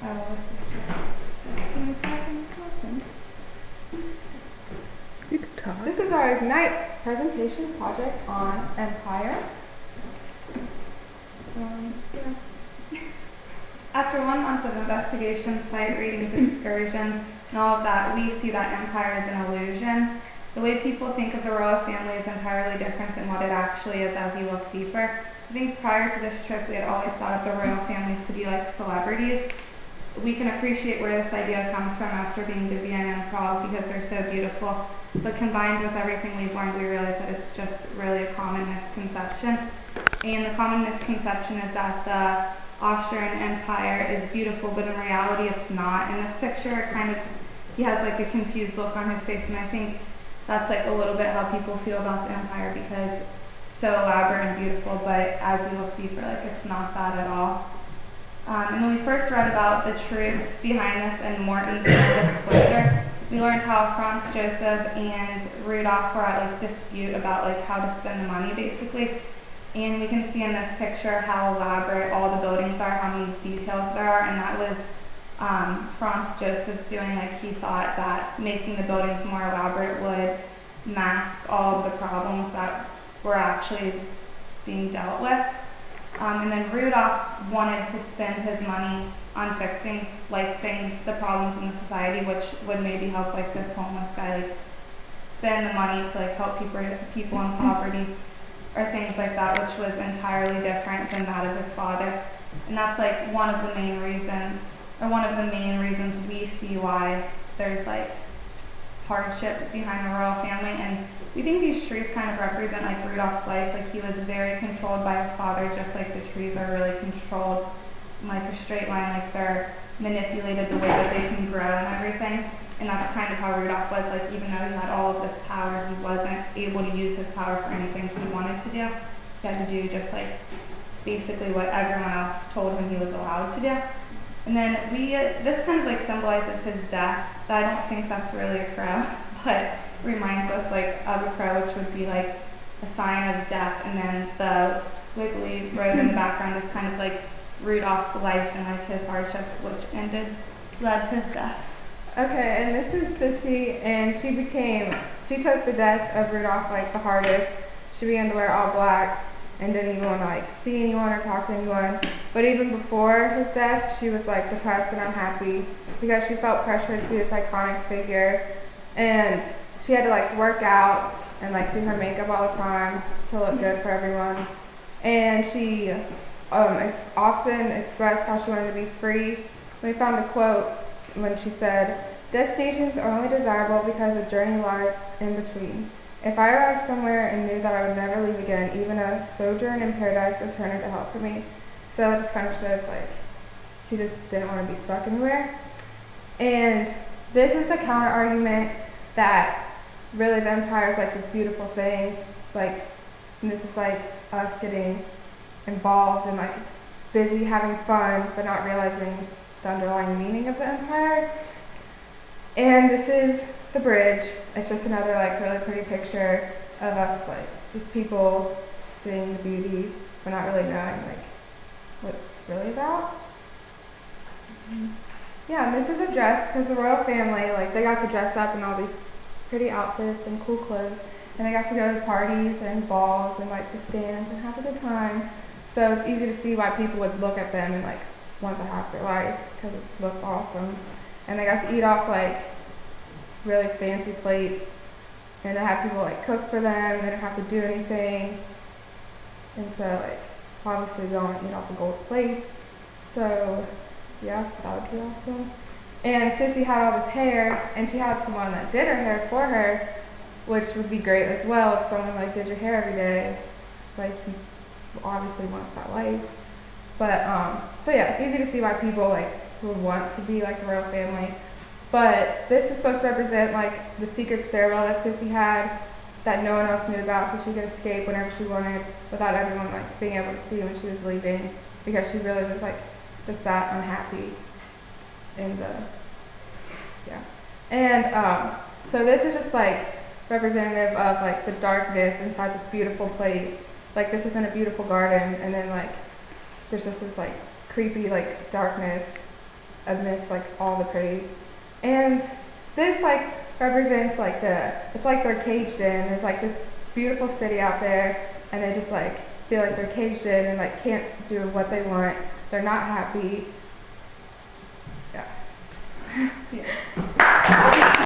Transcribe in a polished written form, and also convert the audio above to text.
Oh, this is You can talk. This is our Ignite presentation project on Empire. Yeah. After 1 month of investigation, sight readings, excursions, and all of that, we see that Empire is an illusion. The way people think of the royal family is entirely different than what it actually is as you look deeper. I think prior to this trip, we had always thought of the royal families to be like celebrities. We can appreciate where this idea comes from after being to Vienna and Prague because they're so beautiful, but combined with everything we've learned, we realize that it's just really a common misconception. And the common misconception is that the Austrian Empire is beautiful, but in reality it's not. In this picture, he has like a confused look on his face, and I think that's like a little bit how people feel about the Empire because it's so elaborate and beautiful, but as you look deeper, like it's not that at all. And when we first read about the truth behind this in Morton's disclosure, we learned how Franz Joseph and Rudolph were at like dispute about like how to spend the money basically. And we can see in this picture how elaborate all the buildings are, how many details there are, and that was Franz Joseph's doing. Like he thought that making the buildings more elaborate would mask all of the problems that were actually being dealt with. And then Rudolph wanted to spend his money on fixing the problems in the society, which would maybe help like this homeless guy, like spend the money to like help people in poverty or things like that, which was entirely different than that of his father. And that's like one of the main reasons we see why there's like hardships behind the royal family. And we think these trees kind of represent like Rudolph's life. Like he was very controlled by his father, just like the trees are really controlled in like a straight line, like they're manipulated the way that they can grow and everything. And that's kind of how Rudolph was. Like even though he had all of this power, he wasn't able to use his power for anything he wanted to do. He had to do just like basically what everyone else told him he was allowed to do. And then this kind of like symbolizes his death. I don't think that's really a crow, but reminds us like of a crow, which would be like a sign of death. And then the wiggly road in the background is kind of like Rudolph's life and like his hardships, which led to his death. Okay, and this is Sissy, and she took the death of Rudolph like the hardest. She began to wear all black and didn't even want to like see anyone or talk to anyone. But even before his death, she was like depressed and unhappy because she felt pressure to be this iconic figure, and she had to like work out and like do her makeup all the time to look good for everyone. And she often expressed how she wanted to be free. We found a quote when she said, "Destinations are only desirable because a journey lies in between. If I arrived somewhere and knew that I would never leave again, even a sojourn in paradise was turning to hell for me." So it just kind of shows like she just didn't want to be stuck anywhere. And this is the counter argument that really the Empire is like this beautiful thing, like, and this is like us getting involved and like busy having fun but not realizing the underlying meaning of the Empire. And this is the bridge. It's just another like really pretty picture of us like just people seeing the beauty but not really knowing like what it's really about. Yeah, and this is a dress because the royal family, like they got to dress up in all these pretty outfits and cool clothes, and they got to go to parties and balls and like to dance and have a good time. So it's easy to see why people would look at them and like want to have their life because it looks awesome. And they got to eat off like really fancy plates, and they have people like cook for them. They don't have to do anything, and so like obviously they don't eat off a gold plate. So yeah, that would be awesome. And Sissy had all this hair, and she had someone that did her hair for her, which would be great as well if someone like did your hair every day. Like you obviously wants that life. But so yeah, it's easy to see why people like would want to be like the royal family. But this is supposed to represent like the secret stairwell that Sissy had that no one else knew about, so she could escape whenever she wanted without everyone like being able to see when she was leaving, because she really was like just that unhappy in the And so this is just like representative of like the darkness inside this beautiful place. Like this is in a beautiful garden, and then like there's just this like creepy like darkness amidst like all the praise. And this like represents like it's like they're caged in. There's like this beautiful city out there, and they just like feel like they're caged in and like can't do what they want. They're not happy. Yeah. Yeah.